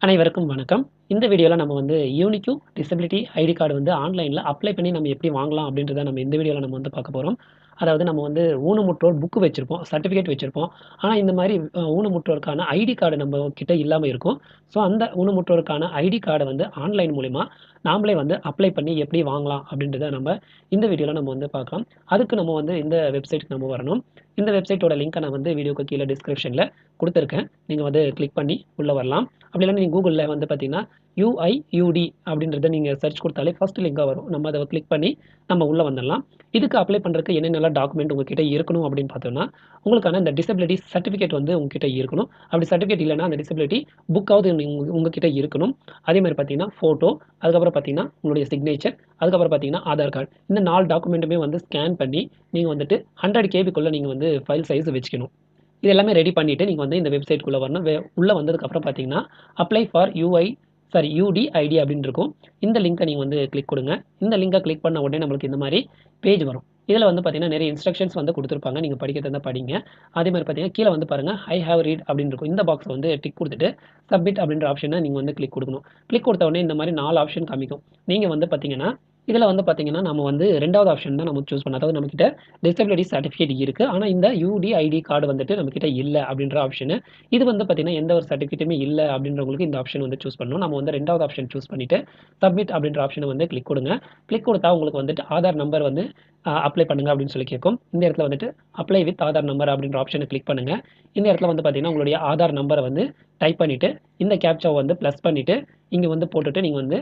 அனைவருக்கும் வணக்கம். இந்த வீடியோல நம்ம வந்து யூனிக்யூ டிசபிலிட்டி ஐடி கார்டு வந்து ஆன்லைன்ல அப்ளை பண்ணி நம்ம எப்படி வாங்கலாம் அப்படின்றத நம்ம இந்த வீடியோல நம்ம வந்து பார்க்க போறோம். அதாவது நம்ம வந்து ஊனமுற்றோர் புக் வச்சிருப்போம், சர்டிஃபிகேட் வச்சிருப்போம். ஆனா இந்த மாரி ஊனமுற்றோருக்கான ஐடி கார்டு நம்ம கிட்ட இல்லாம இருக்கும். ஸோ அந்த ஊனமுற்றோருக்கான ஐடி கார்ட வந்து ஆன்லைன் மூலியமா நாமளே வந்து அப்ளை பண்ணி எப்படி வாங்கலாம் அப்படின்றத நம்ம இந்த வீடியோல நம்ம வந்து பார்க்கலாம். அதுக்கு நம்ம வந்து இந்த வெப்சைட்க்கு நம்ம வரணும். இந்த வெப்சைட்டோட லிங்க்க நான் வந்து வீடியோக்கு கீழ டிஸ்கிரிப்ஷன்ல குடுத்துருக்கேன். நீங்க வந்து கிளிக் பண்ணி உள்ள வரலாம். அப்படி இல்லைன்னா நீங்கள் கூகுளில் வந்து பார்த்தீங்கன்னா யுஐயூடி அப்படின்றத நீங்கள் சர்ச் கொடுத்தாலே ஃபர்ஸ்ட் லிங்காக வரும். நம்ம அதை கிளிக் பண்ணி நம்ம உள்ளே வந்துடலாம். இதுக்கு அப்ளை பண்ணுறதுக்கு என்னென்னலாம் டாக்குமெண்ட் உங்ககிட்ட இருக்கணும் அப்படின்னு பார்த்தோம்னா, உங்களுக்கான இந்த டிசபிலிட்டி சர்டிஃபிகேட் வந்து உங்ககிட்ட இருக்கணும். அப்படி சர்டிஃபிகேட் இல்லைன்னா அந்த டிசபிலிட்டி புக்காவது உங்ககிட்ட இருக்கணும். அதே மாதிரி பார்த்தீங்கன்னா ஃபோட்டோ, அதுக்கப்புறம் பார்த்தீங்கன்னா உங்களுடைய சிக்னேச்சர், அதுக்கப்புறம் பார்த்தீங்கன்னா ஆதார் கார்டு. இந்த 4 டாக்குமெண்ட்டுமே வந்து ஸ்கேன் பண்ணி நீங்கள் வந்துட்டு 100 கேபிக்குள்ளே நீங்கள் வந்து ஃபைல் சைஸ் வச்சுக்கணும். இது எல்லாமே ரெடி பண்ணிட்டு நீங்க வந்து இந்த வெப்சைட்குள்ள வரணும். உள்ள வந்ததுக்கப்புறம் பார்த்தீங்கன்னா, அப்ளை ஃபார் யுடிஐடி அப்படின்னு இருக்கும். இந்த லிங்க்க நீங்க வந்து கிளிக் கொடுங்க. இந்த லிங்க கிளிக் பண்ண உடனே நம்மளுக்கு இந்த மாரி பேஜ் வரும். இதுல வந்து பார்த்தீங்கன்னா, நெறைய இன்ஸ்ட்ரக்ஷன்ஸ் வந்து குடுத்திருப்பாங்க. நீங்க படிக்கிறதா இருந்தா படிங்க. அதே மாரி பார்த்தீங்கன்னா, கீழ வந்து பாருங்க, ஐ ஹேவ் ரீட் அப்படின்னு இருக்கும். இந்த பாக்ஸ வந்து டிக் குடுத்துட்டு, சப்மிட் அப்படின்ற ஆப்ஷன நீங்க வந்து கிளிக் குடுக்கணும். கிளிக் குடுத்த உடனே இந்த மாரி 4 ஆப்ஷன் காமிக்கும். நீங்க வந்து பார்த்தீங்கன்னா, இதுல வந்து பார்த்தீங்கன்னா, நம்ம வந்து 2வது ஆப்ஷன் தான் நம்ம சூஸ் பண்ணணும். அதாவது நம்மகிட்ட டிசபிலிட்டி சர்டிஃபிகேட் இருக்கு. ஆனா இந்த யுடிஐடி கார்டு வந்துட்டு நம்மகிட்ட இல்ல அப்படின்ற ஆப்ஷனு. இது வந்து பார்த்தீங்கன்னா, எந்த ஒரு சர்டிஃபிகேட்டுமே இல்ல அப்படின்றவங்களுக்கு இந்த ஆப்ஷன் வந்து சூஸ் பண்ணணும். நம்ம வந்து 2வது ஆப்ஷன் சூஸ் பண்ணிட்டு, சப்மிட் அப்படின்ற ஆப்ஷன வந்து கிளிக் கொடுங்க. கிளிக் கொடுத்தா உங்களுக்கு வந்துட்டு ஆதார் நம்பர் வந்து அப்ளை பண்ணுங்க அப்படின்னு சொல்லி கேட்கும். இந்த இடத்துல வந்துட்டு அப்ளை வித் ஆதார் நம்பர் அப்படின்ற ஆப்ஷன கிளிக் பண்ணுங்க. இந்த இடத்துல வந்து பார்த்தீங்கன்னா, உங்களுடைய ஆதார் நம்பர வந்து டைப் பண்ணிட்டு, இந்த கேப்சாவ வந்து பிளஸ் பண்ணிட்டு, இங்க வந்து போட்டுட்டு நீங்க வந்து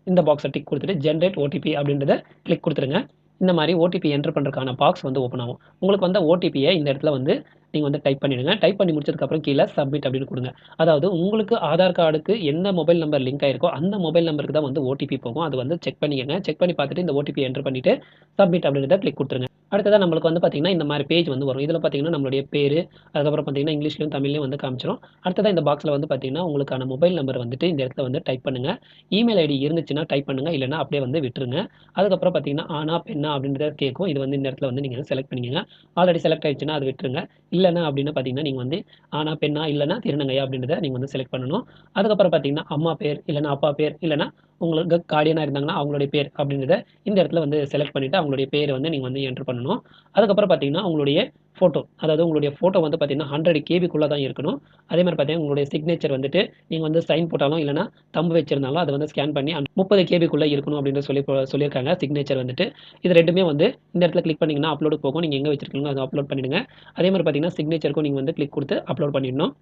இந்த பாக்ஸை டிக் கொடுத்துட்டு ஜென்ரேட் ஓடிபி அப்படின்றத கிளிக் கொடுத்துருங்க. இந்த மாதிரி ஓடிபி என்டர் பண்ணுறதுக்கான பாக்ஸ் வந்து ஓப்பன் ஆகும். உங்களுக்கு வந்த ஓடிபியை இந்த இடத்துல வந்து நீங்கள் வந்து டைப் பண்ணிடுங்க. டைப் பண்ணி முடிச்சதுக்கப்புறம் கீழே சப்மிட் அப்படின்னு கொடுங்க. அதாவது உங்களுக்கு ஆதார் கார்டுக்கு எந்த மொபைல் நம்பர் லிங்க் ஆயிருக்கோ அந்த மொபைல் நம்பருக்கு தான் வந்து ஓடிபி போகும். அது வந்து செக் பண்ணிக்கங்க. செக் பண்ணி பார்த்துட்டு இந்த ஓடிபி என்டர் பண்ணிட்டு சப்மிட் அப்படின்றத கிளிக் கொடுத்துருங்க. அடுத்ததாக நம்மளுக்கு வந்து பார்த்தீங்கன்னா இந்த மாதிரி பேஜ் வந்து வரும். இதில் பார்த்தீங்கன்னா நம்மளுடைய பேர், அதுக்கப்புறம் பார்த்தீங்கன்னா இங்கிலீஷ்லையும் தமிழ்லையும் வந்து காமிச்சிரும். அடுத்ததாக இந்த பாக்ஸில் வந்து பார்த்தீங்கன்னா உங்களுக்கான மொபைல் நம்பர் வந்துட்டு இந்த இடத்துல வந்து டைப் பண்ணுங்க. இமெயில் ஐடி இருந்துச்சுன்னா டைப் பண்ணுங்க. இல்லைன்னா அப்படியே வந்து விட்டுருங்க. அதுக்கப்புறம் பார்த்தீங்கன்னா ஆனா பெண்ணா அப்படின்றத கேட்கும். இது வந்து இந்த இடத்துல வந்து நீங்கள் செலக்ட் பண்ணிக்கங்க. ஆல்ரெடி செலக்ட் ஆயிடுச்சுன்னா அது விட்டுருங்க. இல்லைன்னா அப்படின்னு பார்த்தீங்கன்னா நீங்கள் வந்து ஆனா பெண்ணா இல்லைன்னா திருநங்கையா அப்படின்றத நீங்கள் வந்து செலக்ட் பண்ணணும். அதுக்கப்புறம் பார்த்தீங்கன்னா அம்மா பேர், இல்லைன்னா அப்பா பேர், இல்லைன்னா உங்களுக்கு கார்டியனா இருந்தாங்கன்னா அவங்களுடைய பேர் அப்படின்றத இந்த இடத்துல வந்து செலக்ட் பண்ணிட்டு அவங்களுடைய பேரை வந்து நீங்கள் வந்து என்டர் பண்ணணும். அதுக்கப்புறம் பார்த்தீங்கன்னா உங்களுடைய ஃபோட்டோ, அதாவது உங்களுடைய ஃபோட்டோ வந்து பார்த்தீங்கன்னா 100 கேபிக்குள்ளே தான் இருக்கணும். அதே மாதிரி பார்த்தீங்கன்னா உங்களுடைய சிக்னேச்சர் வந்துட்டு நீங்கள் வந்து சைன் போட்டாலும் இல்லைன்னா தம்பு வச்சிருந்தாலும் அதை வந்து ஸ்கேன் பண்ணி 30 கேபிக்குள்ளே இருக்கணும் அப்படின்னு சொல்லியிருக்காங்க சிக்னேச்சர் வந்துட்டு. இது ரெண்டுமே வந்து இந்த இடத்துல கிளிக் பண்ணீங்கன்னா அப்லோடு போகும். நீங்கள் எங்கே வச்சிருக்கீங்களோ அதை அப்லோட் பண்ணிடுங்க. அதே மாதிரி பார்த்தீங்கன்னா சிக்னேச்சருக்கும் நீங்கள் வந்து கிளிக் கொடுத்து அப்லோட் பண்ணிடணும்.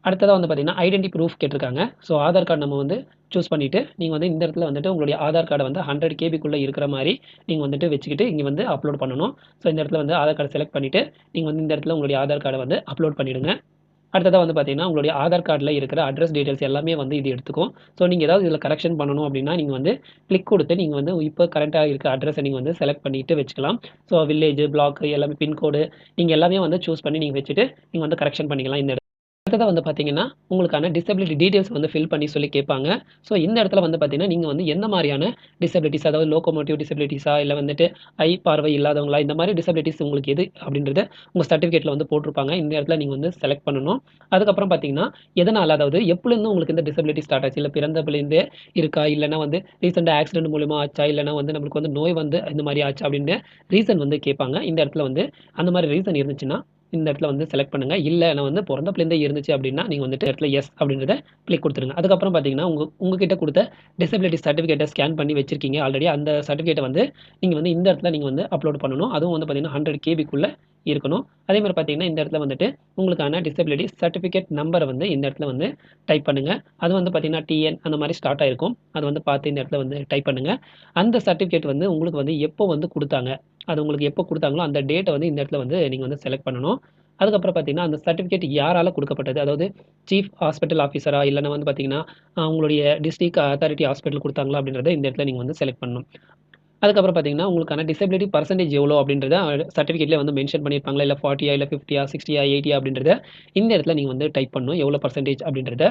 அடுத்ததாக வந்து பார்த்தீங்கன்னா ஐடென்டி ப்ரூஃப் கேட்டிருக்காங்க. ஸோ ஆதார் கார்டு நம்ம வந்து சூஸ் பண்ணிவிட்டு நீங்கள் வந்து இந்த இடத்துல வந்துட்டு உங்களுடைய ஆதார் கார்டை வந்து 100 கேபிக்குள்ளே இருக்கிற மாதிரி நீங்கள் வந்துட்டு வச்சுக்கிட்டு இங்கே வந்து அப்லோட் பண்ணணும். ஸோ இந்த இடத்துல வந்து ஆதார் கார்டு செலக்ட் பண்ணிவிட்டு நீங்கள் வந்து இந்த இடத்துல உங்களுடைய ஆதார் கார்டை வந்து அப்லோட் பண்ணிவிடுங்க. அடுத்ததாக வந்து பார்த்தீங்கன்னா உங்களுடைய ஆதார் கார்டில் இருக்கிற அட்ரஸ் டீட்டெயில்ஸ் எல்லாமே வந்து இது எடுத்துக்கும். ஸோ நீங்கள் ஏதாவது இதில் கரெக்ஷன் பண்ணணும் அப்படின்னா நீங்கள் வந்து கிளிக் கொடுத்து நீங்கள் வந்து இப்போ கரெக்டாக இருக்க அட்ரஸை நீங்கள் வந்து செலக்ட் பண்ணிட்டு வச்சுக்கலாம். ஸோ வில்லேஜ், பிளாக் எல்லாமே பின்கோடு நீங்கள் எல்லாமே வந்து சூஸ் பண்ணி நீங்கள் வச்சுட்டு நீங்கள் வந்து கரெக்ஷன் பண்ணிக்கலாம் இந்த இடத்துல. அடுத்ததா வந்து பார்த்தீங்கன்னா, உங்களுக்கான டிசபிலிட்டி டீட்டெயில்ஸ் வந்து ஃபில் பண்ணி சொல்லி கேட்பாங்க. ஸோ இந்த இடத்துல வந்து பார்த்தீங்கன்னா, நீங்க வந்து எந்த மாரியான டிசபிலிட்டீஸ், அதாவது லோகோமோட்டிவ் டிசபிலிட்டீஸா, இல்ல வந்துட்டு பார்வை இல்லாதவங்களா, இந்த மாரி டிசபிலிட்டீஸ் உங்களுக்கு எது அப்படின்றத உங்க சர்டிஃபிகேட்ல வந்து போட்டிருப்பாங்க. இந்த இடத்துல நீங்க வந்து செலக்ட் பண்ணணும். அதுக்கப்புறம் பார்த்தீங்கன்னா, எதனால, அதாவது எப்பலேருந்து உங்களுக்கு இந்த டிசபிலிட்டி ஸ்டார்ட் ஆச்சு? இல்ல பிறந்தப்பிலேருந்தே இருக்கா? இல்லன்னா வந்து ரீசென்ட்டா ஆக்சிடென்ட் மூலியமா ஆச்சா? இல்லன்னா வந்து நம்மளுக்கு வந்து நோய் வந்து இந்த மாரி ஆச்சா? அப்படின்னு ரீசன் வந்து கேட்பாங்க. இந்த இடத்துல வந்து அந்த மாரி ரீசன் இருந்துச்சுன்னா, இந்த இடத்துல வந்து செலக்ட் பண்ணுங்க. இல்ல நான் வந்து பொறந்தப்பிலேருந்தே இருந்துச்சு அப்படின்னா, நீங்க வந்துட்டு இடத்துல எஸ் அப்படின்றத கிளிக் குடுத்துருங்க. அதுக்கப்புறம் பார்த்தீங்கன்னா, உங்ககிட்ட குடுத்த டிசபிலிட்டி சர்டிஃபிகேட்ட ஸ்கேன் பண்ணி வச்சிருக்கீங்க ஆல்ரெடி. அந்த சர்டிஃபிகேட்ட வந்து நீங்க வந்து இந்த இடத்துல நீங்க வந்து அப்லோட் பண்ணணும். அதுவும் வந்து பார்த்தீங்கன்னா 100 கேபிக்குள்ள இருக்கணும். அதே மாரி பார்த்தீங்கன்னா, இந்த இடத்துல வந்துட்டு உங்களுக்கான டிசபிலிட்டி சர்டிஃபிகேட் நம்பர வந்து இந்த இடத்துல வந்து டைப் பண்ணுங்க. அது வந்து பார்த்தீங்கன்னா, டிஎன் அந்த மாரி ஸ்டார்ட் ஆயிருக்கும். அத வந்து பார்த்து இந்த இடத்துல வந்து டைப் பண்ணுங்க. அந்த சர்டிஃபிகேட் வந்து உங்களுக்கு வந்து எப்போ வந்து குடுத்தாங்க? அது உங்களுக்கு எப்போ குடுத்தாங்களோ, அந்த டேட்ட வந்து இந்த இடத்துல வந்து நீங்க வந்து செலக்ட் பண்ணணும். அதுக்கப்புறம் பார்த்தீங்கன்னா, அந்த சர்டிஃபிகேட் யாரால குடுக்கப்பட்டது? அதாவது சீஃப் ஹாஸ்பிட்டல் ஆஃபீசரா? இல்லன்னா வந்து பார்த்தீங்கன்னா, உங்களுடைய டிஸ்ட்ரிக்ட் அத்தாரிட்டி ஹாஸ்பிட்டல் குடுத்தாங்களா? அப்படின்றத இந்த இடத்துல நீங்க வந்து செலக்ட் பண்ணணும். அதுக்கப்புறம் பார்த்தீங்கன்னா, உங்களுக்கான டிசபிலிட்டி பெர்சன்டேஜ் எவ்வளோ அப்படின்றத சர்டிஃபிகேட்லயே வந்து மென்ஷன் பண்ணியிருப்பாங்களா? இல்ல 40யா? இல்ல 50யா? 60யா? 80யா? அப்படின்றத இந்த இடத்துல நீங்க வந்து டைப் பண்ணணும். எவ்வளோ பெர்சன்டேஜ் அப்படின்றத.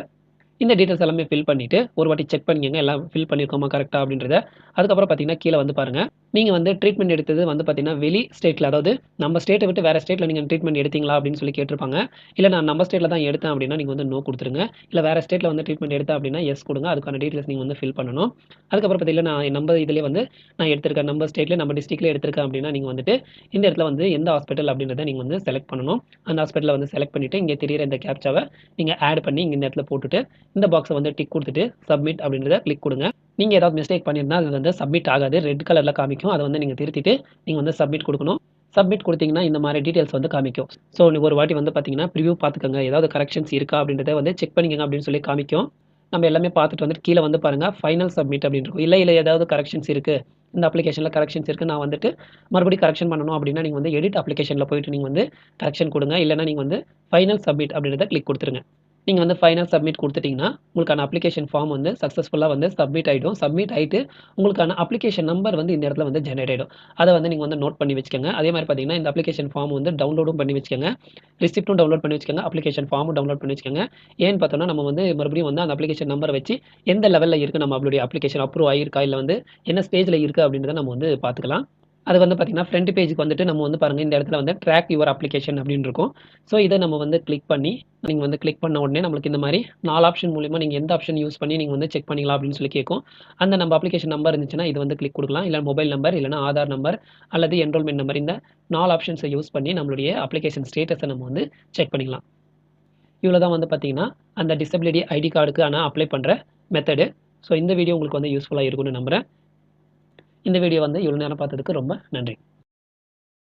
இந்த டீட்டெயில்ஸ் எல்லாமே ஃபில் பண்ணிட்டு, ஒரு வாட்டி செக் பண்ணிக்கங்க. எல்லாம் ஃபில் பண்ணியிருக்கோமா கரெக்ட்டா அப்படின்றத. அதுக்கப்புறம் பார்த்தீங்கன்னா, கீழ வந்து பாருங்க. நீங்க வந்து ட்ரீட்மெண்ட் எடுத்தது வந்து பார்த்தீங்கன்னா, வெளி ஸ்டேட்ல அதாவது நம்ம ஸ்டேட்ட விட்டு வேற ஸ்டேட்ல நீங்க ட்ரீட்மெண்ட் எடுத்தீங்களா? அப்படின்னு சொல்லி கேட்டிருப்பாங்க. இல்ல நான் நம்ம ஸ்டேட்ல தான் எடுத்தேன் அப்படின்னா, நீங்க வந்து நோ குடுத்துருங்க. இல்ல வேற ஸ்டேட்ல வந்து ட்ரீட்மெண்ட் எடுத்தேன் அப்படின்னா, எஸ் குடுங்க. அதுக்கான டீட்டெயில்ஸ் நீங்க வந்து ஃபில் பண்ணணும். அதுக்கப்புறம் பார்த்தீங்கன்னா, நான் நம்ம இதிலயே வந்து நான் எடுத்திருக்கேன். நம்ம ஸ்டேட்ல நம்ம டிஸ்ட்ரிக்ட்ல எடுத்திருக்கேன் அப்படின்னா, நீங்க வந்துட்டு இந்த இடத்துல வந்து எந்த ஹாஸ்பிட்டல் அப்படின்றத நீங்க வந்து செலக்ட் பண்ணணும். அந்த ஹாஸ்பிட்டல வந்து செலக்ட் பண்ணிட்டு, இங்க தெரியிற இந்த கேப்சாவ நீங்க ஆட் பண்ணி இங்க இந்த இடத்துல போட்டுட்டு, இந்த பாக்ஸ வந்து டிக் குடுத்துட்டு, சப்மிட் அப்படின்றத கிளிக் குடுங்க. நீங்க ஏதாவது மிஸ்டேக் பண்ணியிருந்தா, அது வந்து சப்மிட் ஆகாது. ரெட் கலர்ல காமிக்கும். அத வந்து நீங்க திருத்திட்டு, நீங்க வந்து சப்மிட் குடுக்கணும். சப்மிட் குடுத்தீங்கன்னா, இந்த மாரி டீட்டெயில்ஸ் வந்து காமிக்கும். ஸோ ஒரு வாட்டி வந்து பார்த்தீங்கன்னா, ப்ரிவ்யூ பார்த்துக்கங்க. ஏதாவது கரெக்ஷன்ஸ் இருக்கா அப்படின்றத வந்து செக் பண்ணிக்கங்க அப்படின்னு சொல்லி காமிக்கும். நம்ம எல்லாமே பார்த்துட்டு வந்துட்டு கீழ வந்து பாருங்க, ஃபைனல் சப்மிட் அப்படின்னு இருக்கும். இல்ல ஏதாவது கரெக்ஷன்ஸ் இருக்கு. இந்த அப்ளிகேஷன்ல கரெக்ஷன்ஸ் இருக்கு. நான் வந்துட்டு மறுபடியும் கரெக்ஷன் பண்ணணும் அப்படின்னா, நீங்க வந்து எடிட் அப்ளிகேஷன்ல போயிட்டு நீங்க வந்து கரெக்ஷன் குடுங்க. இல்லன்னா நீங்க வந்து ஃபைனல் சப்மிட் அப்படின்றத கிளிக் குடுத்துருங்க. நீங்க வந்து ஃபைனல் சப்மிட் குடுத்துட்டீங்கன்னா, உங்களுக்கான அப்ளிகேஷன் ஃபார்ம் வந்து சக்சஸ்ஃபுல்லா வந்து சப்மிட் ஆயிடும். சப்மிட் ஆயிட்டு உங்களுக்கான அப்ளிகேஷன் நம்பர் வந்து இந்த இடத்துல வந்து ஜெனரேட் ஆயிடும். அத வந்து நீங்க வந்து நோட் பண்ணி வச்சுக்கங்க. அதே மாரி பார்த்தீங்கன்னா, இந்த அப்ளிகேஷன் ஃபார்ம் வந்து டவுன்லோடும் பண்ணி வச்சுக்கங்க. ரிசிப்ட்டும் டவுன்லோட் பண்ணி வச்சுக்கங்க. அப்ளிகேஷன் ஃபார்மும் டவுன்லோட் பண்ணி வச்சுக்கங்க. ஏன்னு பார்த்தோம்னா, நம்ம வந்து மறுபடியும் வந்து அந்த அப்ளிகேஷன் நம்பர வச்சு எந்த லெவல்ல இருக்கு நம்மளுடைய அப்ளிகேஷன் அப்ரூவ் ஆயிருக்கா? இல்ல வந்து என்ன ஸ்டேஜ்ல இருக்கு அப்படின்றத நம்ம வந்து பார்த்துக்கலாம். அது வந்து பார்த்தீங்கன்னா, ஃப்ரண்ட் பேஜ்க்கு வந்துட்டு நம்ம வந்து பாருங்க இந்த இடத்துல வந்து ட்ராக் யுவர் அப்ளிகேஷன் அப்படின்னு இருக்கும். ஸோ இத நம்ம வந்து கிளிக் பண்ணி, நீங்க வந்து கிளிக் பண்ண உடனே நம்மளுக்கு இந்த மாரி 4 ஆப்ஷன் மூலியமா நீங்க எந்த ஆப்ஷன் யூஸ் பண்ணி நீங்க வந்து செக் பண்ணிக்கலாம் அப்படின்னு சொல்லி கேட்கும். அந்த நம்ம அப்ளிகேஷன் நம்பர் இருந்துச்சுன்னா, இது வந்து கிளிக் குடுக்கலாம். இல்ல மொபைல் நம்பர், இல்லன்னா ஆதார் நம்பர் அல்லது என்ரோல்மென்ட் நம்பர் இந்த 4 ஆப்ஷன்ஸ யூஸ் பண்ணி நம்மளுடைய அப்ளிகேஷன் ஸ்டேட்டஸ நம்ம வந்து செக் பண்ணிக்கலாம். இவ்வளோ தான் வந்து பார்த்தீங்கன்னா, அந்த டிசபிலிட்டி ஐடி கார்டுக்கான அப்ளை பண்ற மெத்தடு. ஸோ இந்த வீடியோ உங்களுக்கு வந்து யூஸ்ஃபுல்லா இருக்கும்னு நம்புறேன். இந்த வீடியோ வந்து இவ்வளோ நேரம் பார்த்ததுக்கு ரொம்ப நன்றி.